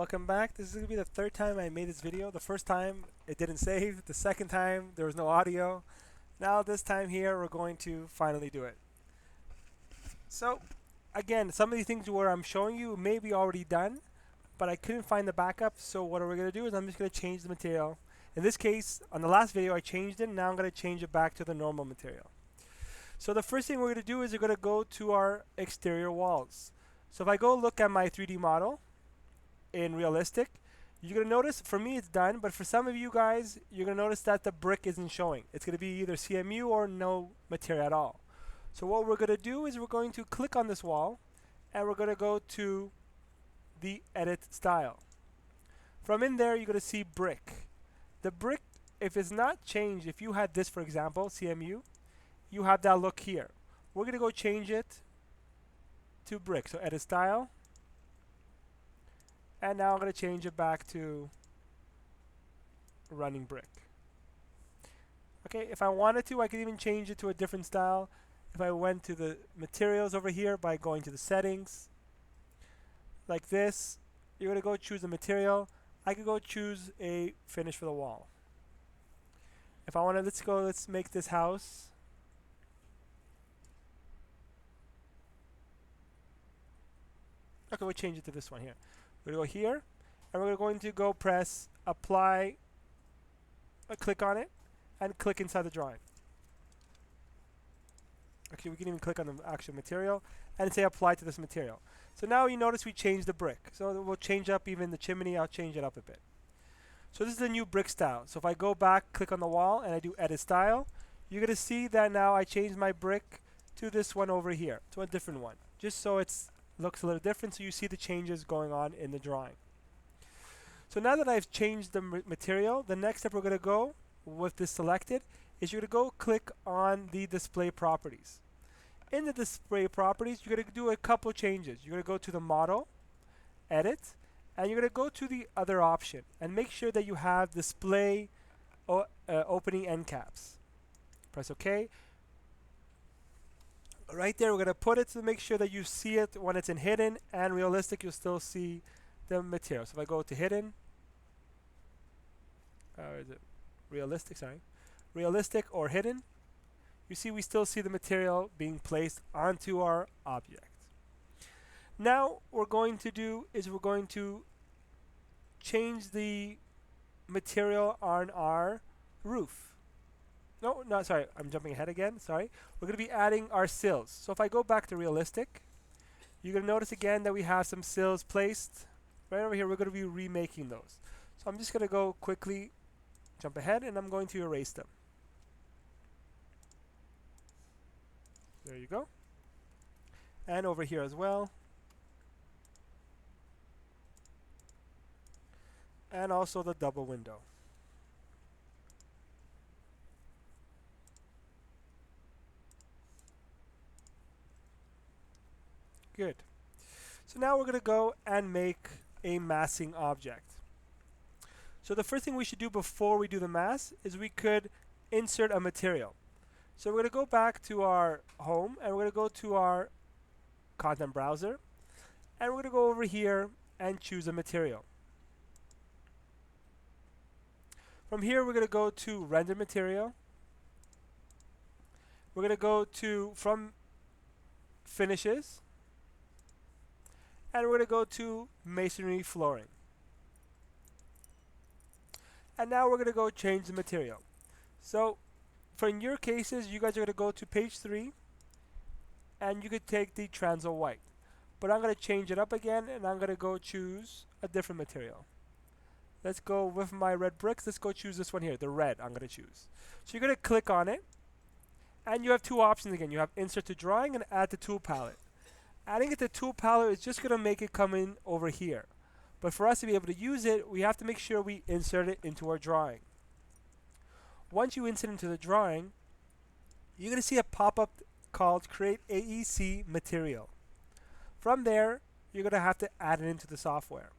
Welcome back. This is going to be the third time I made this video. The first time it didn't save. The second time there was no audio. Now this time here we're going to finally do it. So again, some of these things where I'm showing you may be already done, but I couldn't find the backup. So what we're going to do is I'm just going to change the material. In this case, on the last video I changed it. Now I'm going to change it back to the normal material. So the first thing we're going to do is we're going to go to our exterior walls. So if I go look at my 3D model in realistic, you're going to notice for me it's done, but for some of you guys you're going to notice that the brick isn't showing. It's going to be either CMU or no material at all. So what we're going to do is we're going to click on this wall and we're going to go to the edit style. From in there you're going to see brick. The brick, if it's not changed, if you had this for example CMU, you have that look here. We're going to go change it to brick. So edit style, and now I'm going to change it back to running brick. Okay, if I wanted to, I could even change it to a different style. If I went to the materials over here by going to the settings, like this, you're going to go choose a material. I could go choose a finish for the wall. If I want to, let's make this house. Okay, we'll change it to this one here. We're going to go here, and we're going to go press apply, click on it, and click inside the drawing. Okay, we can even click on the actual material and say apply to this material. So now you notice we changed the brick. So we'll change up even the chimney. I'll change it up a bit. So this is the new brick style. So if I go back, click on the wall, and I do edit style, you're going to see that now I changed my brick to this one over here, to a different one, just so it's looks a little different, so you see the changes going on in the drawing. So now that I've changed the material, the next step we're going to go with this selected is you're going to go click on the display properties. In the display properties, you're going to do a couple changes. You're going to go to the model, edit, and you're going to go to the other option and make sure that you have display opening end caps. Press OK. Right there, we're going to put it to make sure that you see it when it's in hidden and realistic. You'll still see the material. So if I go to hidden, is it realistic? Sorry, realistic or hidden. You see, we still see the material being placed onto our object. Now, what we're going to do is we're going to change the material on our roof. No, sorry, I'm jumping ahead again, sorry. We're going to be adding our sills. So if I go back to realistic, you're going to notice again that we have some sills placed right over here. We're going to be remaking those. So I'm just going to go quickly, jump ahead, and I'm going to erase them. There you go. And over here as well. And also the double window. Good. So now we're going to go and make a massing object. So the first thing we should do before we do the mass is we could insert a material. So we're going to go back to our home and we're going to go to our content browser and we're going to go over here and choose a material. From here we're going to go to render material. We're going to go to from finishes. And we're going to go to masonry flooring. And now we're going to go change the material. So for in your cases, you guys are going to go to page 3 and you could take the transo white. But I'm going to change it up again and I'm going to go choose a different material. Let's go with my red bricks. Let's go choose this one here, the red I'm going to choose. So you're going to click on it and you have two options again. You have insert to drawing and add to tool palette. Adding it to tool palette is just going to make it come in over here. But for us to be able to use it, we have to make sure we insert it into our drawing. Once you insert it into the drawing, you're going to see a pop-up called Create AEC Material. From there, you're going to have to add it into the software.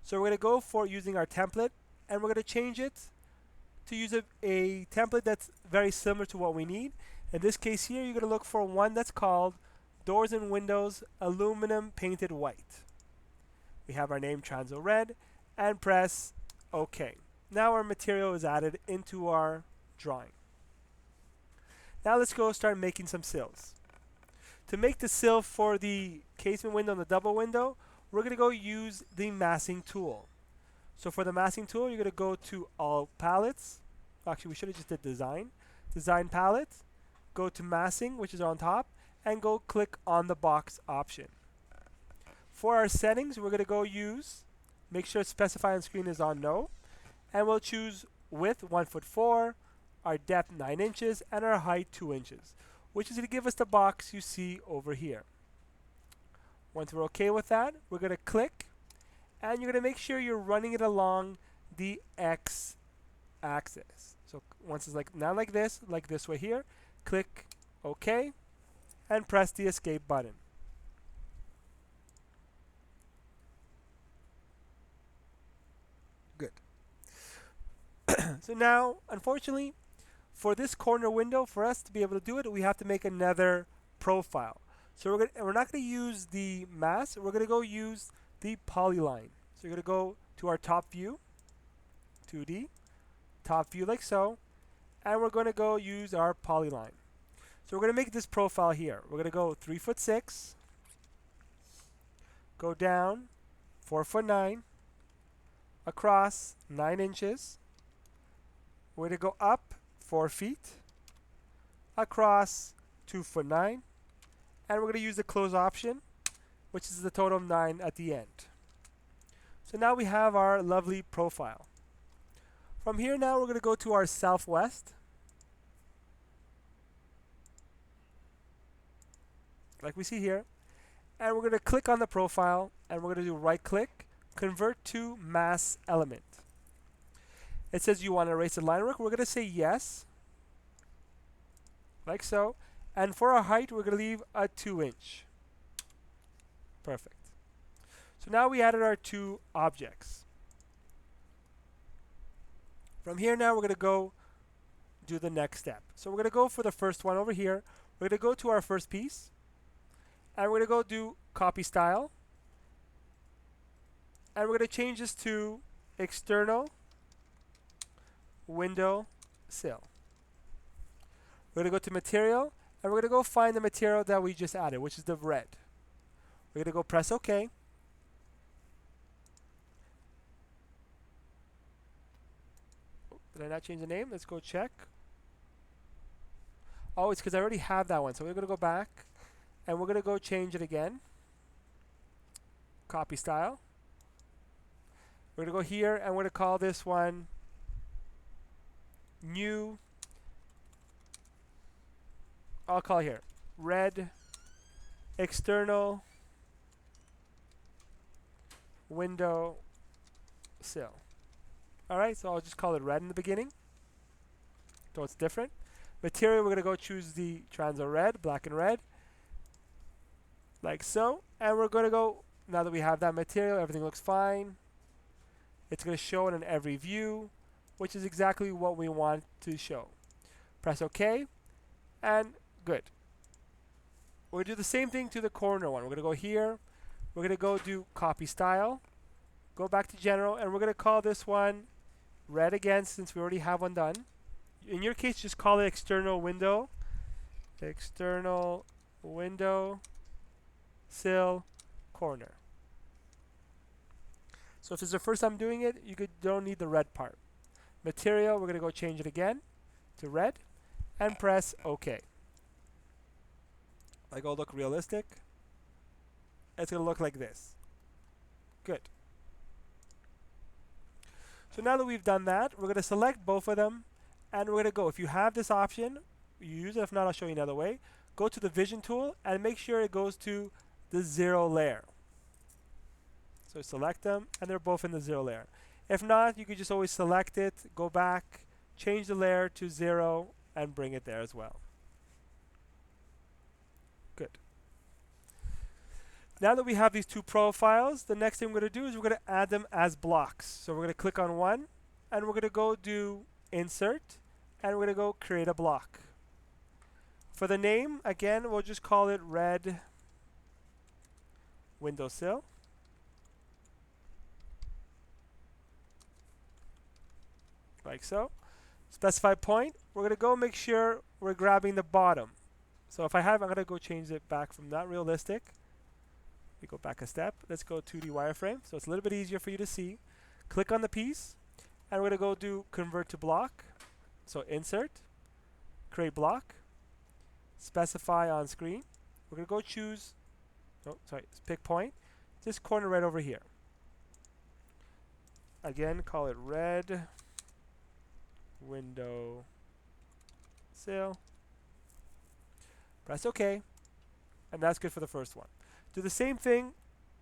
So we're going to go for using our template, and we're going to change it to use a template that's very similar to what we need. In this case here, you're going to look for one that's called Doors and Windows Aluminum Painted White. We have our name Transo Red, and press OK. Now our material is added into our drawing. Now let's go start making some sills. To make the sill for the casement window and the double window, we're going to go use the massing tool. So for the massing tool, you're going to go to all palettes. Actually, we should have just did design. Design palette, go to massing, which is on top, and go click on the box option. For our settings, we're going to go use, make sure specify on screen is on no, and we'll choose width 1'4", our depth 9 inches, and our height 2 inches, which is going to give us the box you see over here. Once we're okay with that, we're going to click, and you're going to make sure you're running it along the X axis. So once it's like this way here, click OK, and press the escape button. Good. So now, unfortunately, for this corner window, for us to be able to do it, we have to make another profile. So we're not going to use the mask. We're going to go use the polyline. So you're going to go to our top view, 2D, top view like so, and we're going to go use our polyline. So we're going to make this profile here. We're going to go 3'6", go down 4'9", across 9 inches. We're going to go up 4 feet, across 2'9", and we're going to use the close option, which is the total of 9 at the end. So now we have our lovely profile. From here now, we're going to go to our southwest, like we see here, and we're going to click on the profile, and we're going to do right click, convert to mass element. It says you want to erase the line work. We're going to say yes, like so, and for our height, we're going to leave a 2-inch. Perfect. So now we added our two objects. From here now, we're going to go do the next step. So we're going to go for the first one over here. We're going to go to our first piece, and we're going to go do copy style, and we're going to change this to external window sill. We're going to go to material, and we're going to go find the material that we just added, which is the red. We're going to go press OK. Did I not change the name? Let's go check. Oh, it's because I already have that one. So we're going to go back, and we're going to go change it again. Copy style. We're going to go here, and we're going to call this one new. I'll call here red external window sill. Alright, so I'll just call it red in the beginning, so it's different. Material, we're going to go choose the transo red, black and red, like so. And we're going to go, now that we have that material, everything looks fine. It's going to show it in every view, which is exactly what we want to show. Press OK, and good. We're going to do the same thing to the corner one. We're going to go here, we're going to go do copy style, go back to general, and we're going to call this one red again, since we already have one done. In your case, just call it external window sill corner. So if it's the first time doing it, you don't need the red part. Material, we're going to go change it again to red, and press OK. Like, it'll look realistic. It's going to look like this. Good. So now that we've done that, we're going to select both of them, and we're going to go. If you have this option, you use it. If not, I'll show you another way. Go to the vision tool and make sure it goes to the 0 layer. So select them, and they're both in the 0 layer. If not, you could just always select it, go back, change the layer to 0, and bring it there as well. Good. Now that we have these two profiles, the next thing we're going to do is we're going to add them as blocks. So we're going to click on one, and we're going to go do insert, and we're going to go create a block. For the name, again, we'll just call it red windowsill. like so. Specify point. We're going to go make sure we're grabbing the bottom. So if I have, I'm going to go change it back from not realistic. We go back a step. Let's go 2D wireframe. So it's a little bit easier for you to see. Click on the piece, and we're going to go do convert to block. So insert, create block, specify on screen. We're going to go choose, pick point, this corner right over here. Again, call it red window sill. Press OK, and that's good for the first one. Do the same thing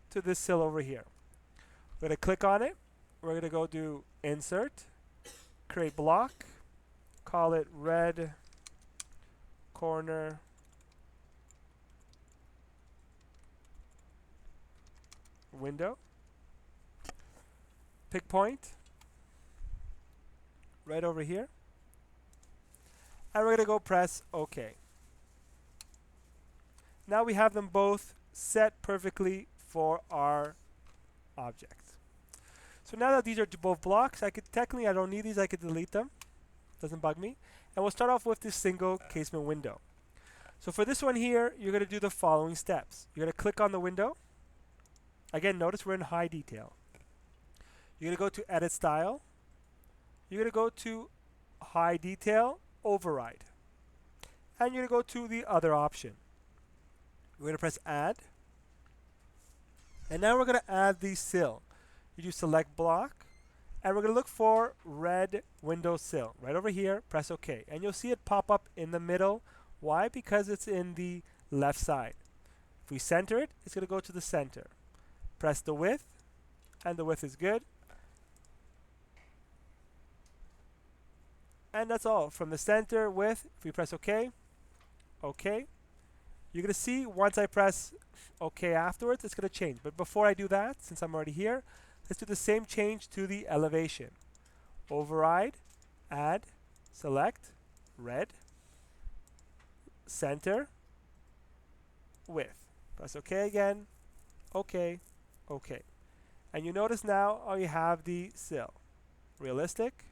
to this sill over here. We're going to click on it. We're going to go do insert, create block, call it red corner window. Pick point right over here. And we're going to go press OK. Now we have them both set perfectly for our objects. So now that these are both blocks, I don't need these, I could delete them. Doesn't bug me. And we'll start off with this single casement window. So for this one here, you're going to do the following steps. You're going to click on the window. Again, notice we're in high detail. You're going to go to edit style. You're going to go to high detail, override. And you're going to go to the other option. We're going to press add. And now we're going to add the sill. You do select block. And we're going to look for red window sill. Right over here, press OK. And you'll see it pop up in the middle. Why? Because it's in the left side. If we center it, it's going to go to the center. Press the width, and the width is good. And that's all. From the center width, if we press OK, OK. You're going to see once I press OK afterwards, it's going to change. But before I do that, since I'm already here, let's do the same change to the elevation. Override, add, select, red, center, width. Press OK again, OK, OK. And you notice now you have the sill. Realistic,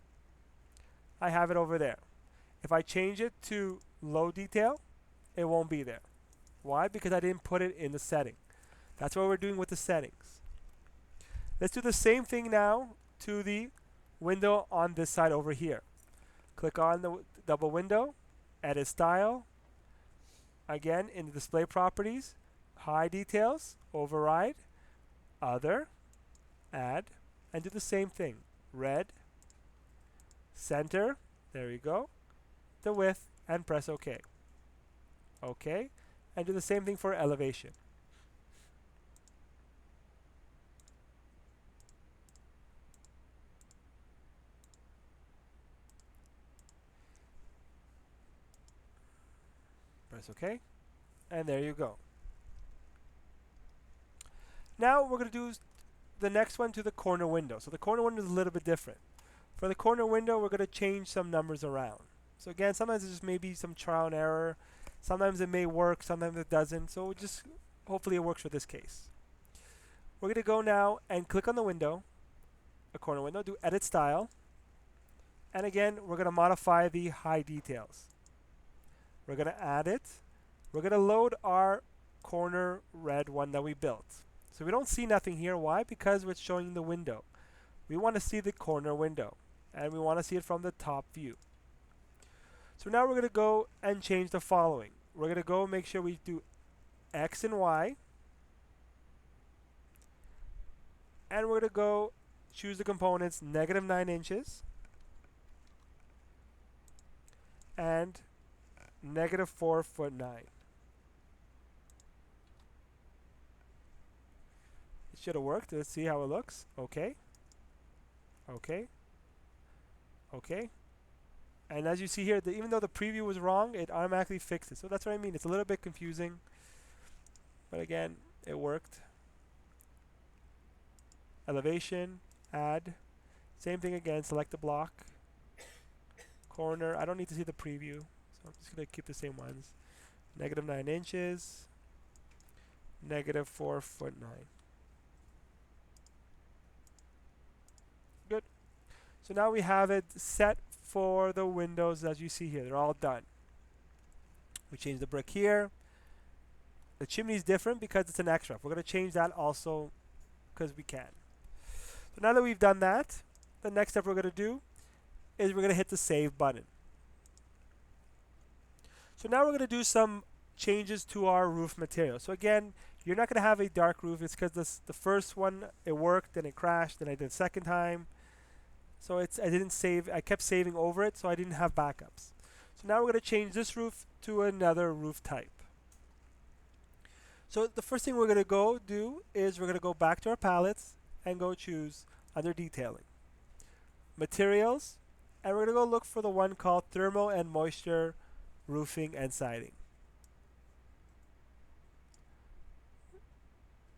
I have it over there. If I change it to low detail, it won't be there. Why? Because I didn't put it in the setting. That's what we're doing with the settings. Let's do the same thing now to the window on this side over here. Click on the double window, edit style. Again, in the display properties, high details, override, other, add, and do the same thing. Red, center, there you go, the width, and press OK. OK, and do the same thing for elevation. Press OK, and there you go. Now we're going to do the next one to the corner window. So the corner window is a little bit different. For the corner window, we're going to change some numbers around. So again, sometimes it's just maybe some trial and error. Sometimes it may work, sometimes it doesn't. So just hopefully it works for this case. We're going to go now and click on the window, a corner window, do edit style. And again, we're going to modify the high details. We're going to add it. We're going to load our corner red one that we built. So we don't see nothing here. Why? Because it's showing the window. We want to see the corner window, and we want to see it from the top view. So now we're going to go and change the following. We're going to go make sure we do X and Y. And we're going to go choose the components -9 inches and -4'9". It should have worked. Let's see how it looks. Okay. Okay. Okay. And as you see here, even though the preview was wrong, it automatically fixed it. So that's what I mean. It's a little bit confusing. But again, it worked. Elevation, add. Same thing again, select the block. Corner, I don't need to see the preview. So I'm just going to keep the same ones. -9 inches, -4'9". Good. So now we have it set for the windows as you see here. They're all done. We change the brick here. The chimney is different because it's an extra. We're going to change that also because we can. So now that we've done that, the next step we're going to do is we're going to hit the save button. So now we're going to do some changes to our roof material. So again, you're not going to have a dark roof. It's because the first one, it worked, then it crashed, then I did it the second time. So I didn't save, I kept saving over it, so I didn't have backups. So now we're going to change this roof to another roof type. So the first thing we're going to go do is we're going to go back to our palettes and go choose under detailing, materials, and we're going to go look for the one called thermal and moisture roofing and siding.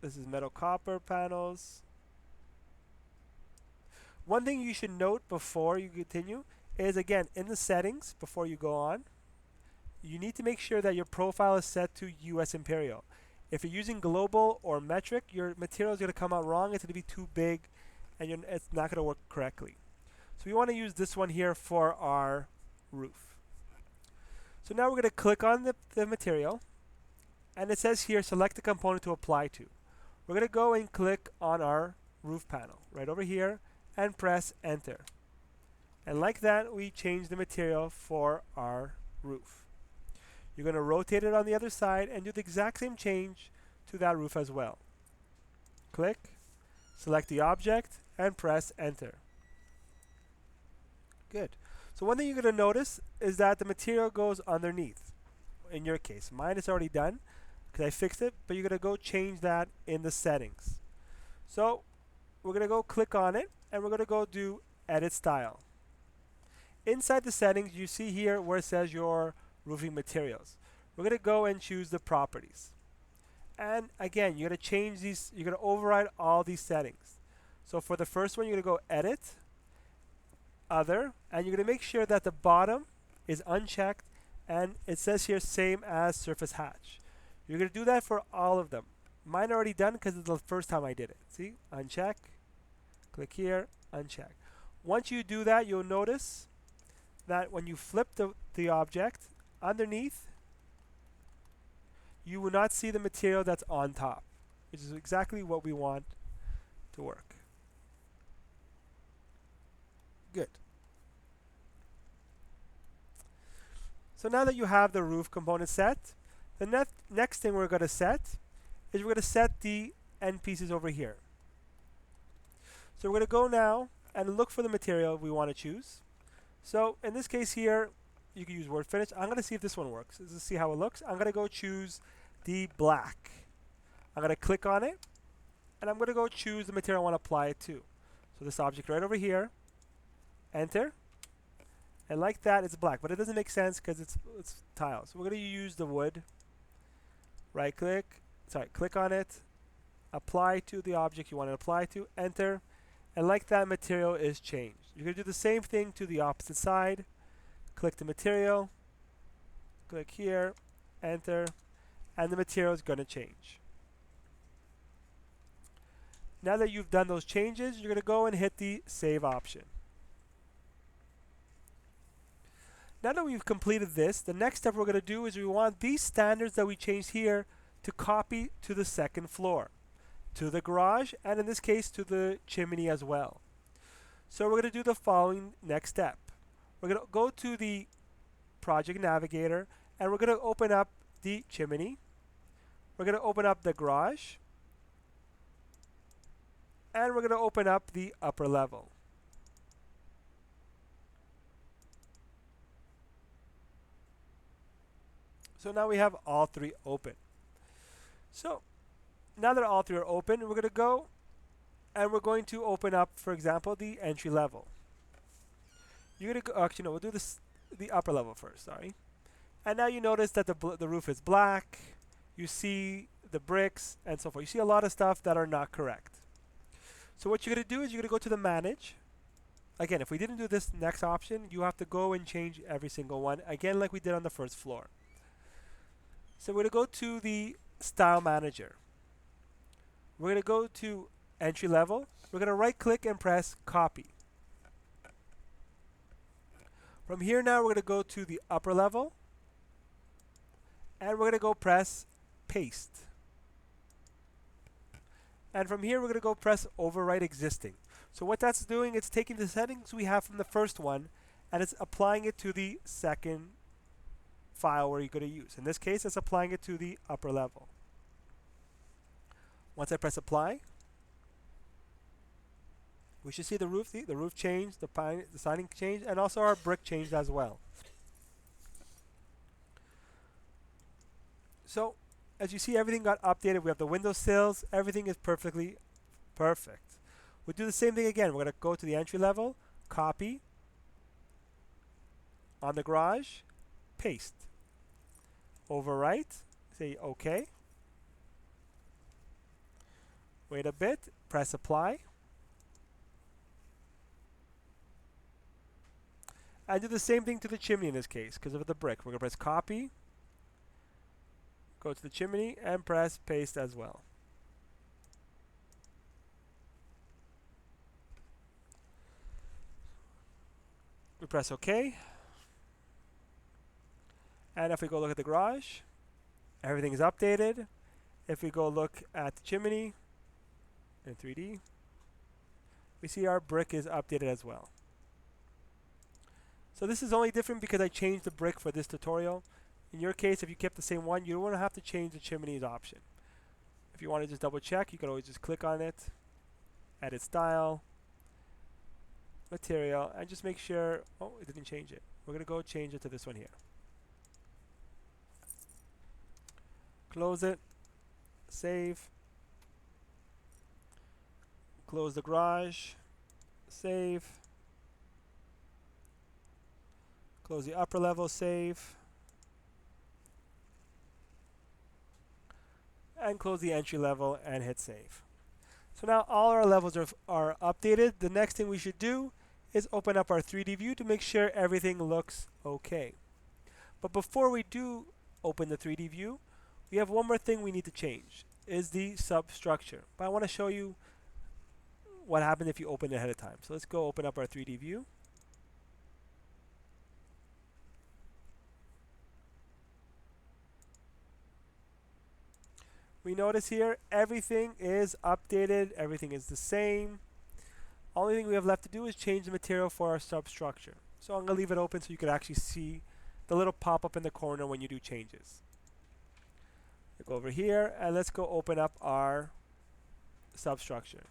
This is metal copper panels. One thing you should note before you continue is, again, in the settings before you go on, you need to make sure that your profile is set to US Imperial. If you're using global or metric, your material is going to come out wrong. It's going to be too big and it's not going to work correctly. So we want to use this one here for our roof. So now we're going to click on the material, and it says here select the component to apply to. We're going to go and click on our roof panel right over here and press enter. And like that, we change the material for our roof. You're going to rotate it on the other side and do the exact same change to that roof as well. Click, select the object, and press enter. Good. So one thing you're going to notice is that the material goes underneath. In your case, mine is already done because I fixed it, but you're going to go change that in the settings. So we're going to go click on it, and we're going to go do edit style. Inside the settings, you see here where it says your roofing materials. We're going to go and choose the properties. And again, you're going to change these, you're going to override all these settings. So for the first one, you're going to go edit, other, and you're going to make sure that the bottom is unchecked, and it says here same as surface hatch. You're going to do that for all of them. Mine are already done because it's the first time I did it. See, uncheck, click here, uncheck. Once you do that, you'll notice that when you flip the object underneath, you will not see the material that's on top, which is exactly what we want to work. Good. So now that you have the roof component set, the next thing we're going to set is we're going to set the end pieces over here. So we're going to go now and look for the material we want to choose. So in this case here, you can use word finish. I'm going to see if this one works. Let's see how it looks. I'm going to go choose the black. I'm going to click on it, and I'm going to go choose the material I want to apply it to. So this object right over here, enter, and like that it's black, but it doesn't make sense because it's tiles. So we're going to use the wood. Right click, click on it, apply to the object you want to apply to, enter, and like that material is changed. You're going to do the same thing to the opposite side. Click the material, click here, enter, and the material is going to change. Now that you've done those changes, you're going to go and hit the save option. Now that we've completed this, the next step we're going to do is we want these standards that we changed here to copy to the second floor, to the garage, and in this case to the chimney as well. So we're going to do the following next step. We're going to go to the project navigator, and we're going to open up the chimney. We're going to open up the garage, and we're going to open up the upper level. So now we have all three open. So now that all three are open, we're going to go and we're going to open up, for example, the entry level. You're going to go, actually no, we'll do this the upper level first, sorry. And now you notice that the roof is black. You see the bricks and so forth. You see a lot of stuff that are not correct. So what you're going to do is you're going to go to the manage. Again, if we didn't do this next option, you have to go and change every single one, again like we did on the first floor. So we're going to go to the style manager. We're going to go to entry level. We're going to right click and press copy. From here now we're going to go to the upper level, and we're going to go press paste. And from here we're going to go press overwrite existing. So what that's doing, it's taking the settings we have from the first one and it's applying it to the second file where you're going to use. In this case, it's applying it to the upper level. Once I press apply, we should see the roof changed, the siding changed, and also our brick changed as well. So as you see, everything got updated. We have the window sills. Everything is perfectly perfect. We'll do the same thing again. We're going to go to the entry level, copy, on the garage, paste, overwrite, say OK. Wait a bit, press apply. And do the same thing to the chimney in this case, because of the brick. We're going to press copy, go to the chimney, and press paste as well. We press OK. And if we go look at the garage, everything is updated. If we go look at the chimney in 3D, we see our brick is updated as well. So this is only different because I changed the brick for this tutorial. In your case, if you kept the same one, you don't want to have to change the chimney's option. If you want to just double check, you can always just click on it, edit style, material, and just make sure, oh, it didn't change it. We're going to go change it to this one here. Close it, save, close the garage, save, close the upper level, save, and close the entry level and hit save. So now all our levels are updated. The next thing we should do is open up our 3D view to make sure everything looks okay. But before we do open the 3D view, we have one more thing we need to change, is the substructure. But I want to show you what happens if you open it ahead of time. So let's go open up our 3D view. We notice here everything is updated, everything is the same. Only thing we have left to do is change the material for our substructure. So I'm going to leave it open so you can actually see the little pop-up in the corner when you do changes. Go over here and let's go open up our substructure.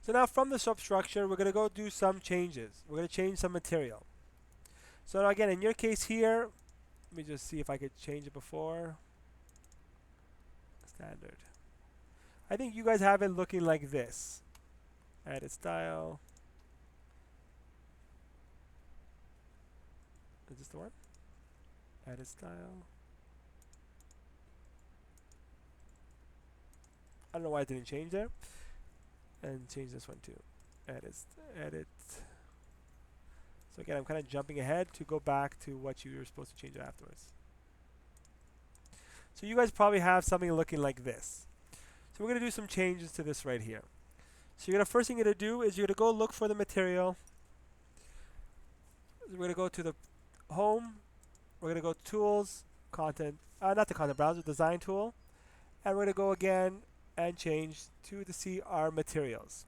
So now from the substructure, we're going to go do some changes. We're going to change some material. So now again, in your case here, let me just see if I could change it before. Standard. I think you guys have it looking like this. Edit style. Is this the one? Edit style. I don't know why it didn't change there. And change this one too. Edit. So again, I'm kind of jumping ahead to go back to what you were supposed to change afterwards. So you guys probably have something looking like this. So we're going to do some changes to this right here. So you're gonna, first thing you're going to do is you're going to go look for the material. We're going to go to the home. We're going to go tools, content, not the content browser, design tool. And we're going to go again and change to see our materials.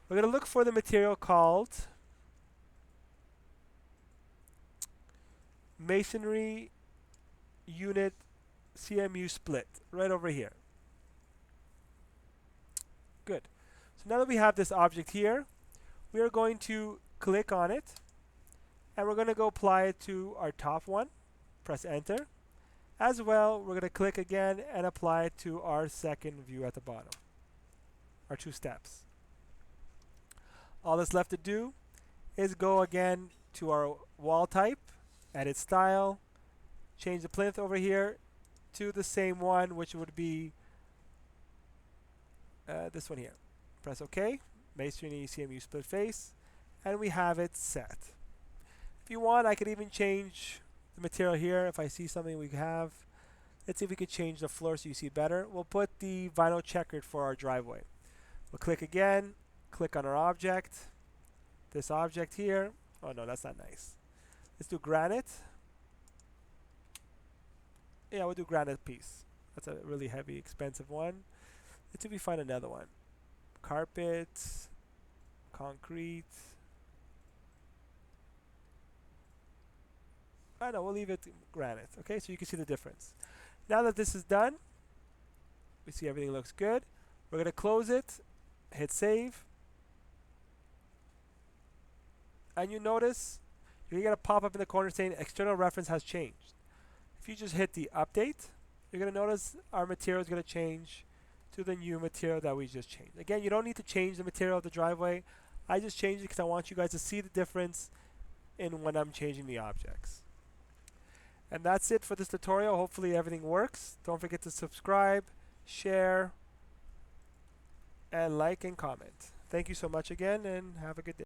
We're going to look for the material called masonry unit CMU split, right over here. Good. So now that we have this object here, we are going to click on it and we're going to go apply it to our top one. Press enter. As well, we're going to click again and apply it to our second view at the bottom. Our two steps. All that's left to do is go again to our wall type, edit style, change the plinth over here to the same one, which would be this one here. Press OK, masonry CMU split face, and we have it set. If you want, I could even change the material here. If I see something we have, let's see if we could change the floor so you see better. We'll put the vinyl checkered for our driveway. We'll click again, click on our object, this object here. Oh no, that's not nice. Let's do granite. Yeah, we'll do granite piece. That's a really heavy, expensive one. Let's see if we find another one. Carpet, concrete. I know, we'll leave it granite. Okay, so you can see the difference. Now that this is done, we see everything looks good. We're going to close it, hit save. And you notice you're going to pop up in the corner saying external reference has changed. If you just hit the update, you're going to notice our material is going to change to the new material that we just changed. Again, you don't need to change the material of the driveway. I just changed it because I want you guys to see the difference in when I'm changing the objects. And that's it for this tutorial. Hopefully everything works. Don't forget to subscribe, share, and like and comment. Thank you so much again, and have a good day.